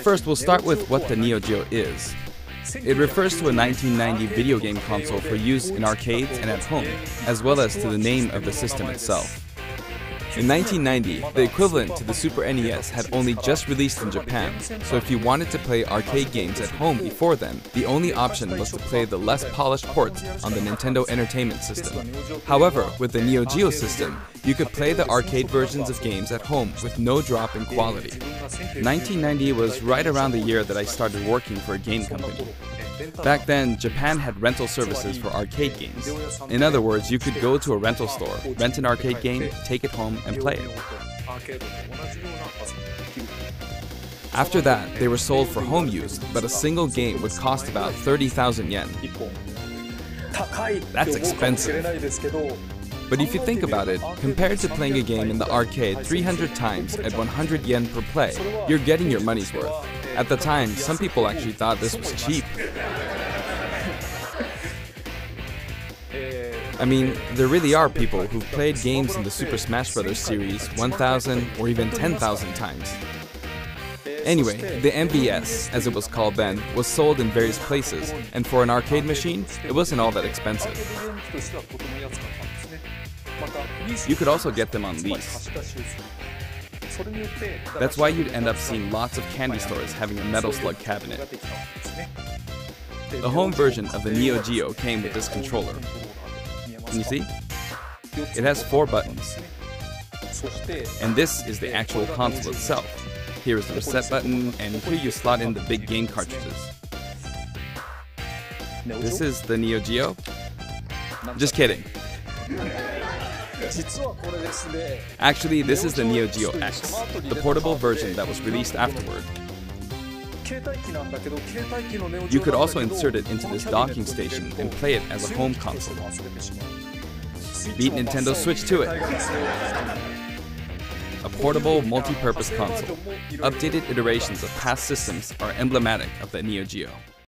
First, we'll start with what the NEOGEO is. It refers to a 1990 video game console for use in arcades and at home, as well as to the name of the system itself. In 1990, the equivalent to the Super NES had only just released in Japan, so if you wanted to play arcade games at home before then, the only option was to play the less polished ports on the Nintendo Entertainment System. However, with the NEOGEO system, you could play the arcade versions of games at home with no drop in quality. 1990 was right around the year that I started working for a game company. Back then, Japan had rental services for arcade games. In other words, you could go to a rental store, rent an arcade game, take it home, and play it. After that, they were sold for home use, but a single game would cost about 30,000 yen. That's expensive. But if you think about it, compared to playing a game in the arcade 300 times at 100 yen per play, you're getting your money's worth. At the time, some people actually thought this was cheap. I mean, there really are people who've played games in the Super Smash Bros. Series 1,000 or even 10,000 times. Anyway, the MVS, as it was called then, was sold in various places, and for an arcade machine, it wasn't all that expensive. You could also get them on lease. That's why you'd end up seeing lots of candy stores having a Metal Slug cabinet. The home version of the NEOGEO came with this controller. Can you see? It has 4 buttons. And this is the actual console itself. Here is the reset button, and here you slot in the big game cartridges. This is the NEOGEO? Just kidding. Actually, this is the NEOGEO X, the portable version that was released afterward. You could also insert it into this docking station and play it as a home console. Beat Nintendo Switch to it! A portable, multi-purpose console. Updated iterations of past systems are emblematic of the NEOGEO.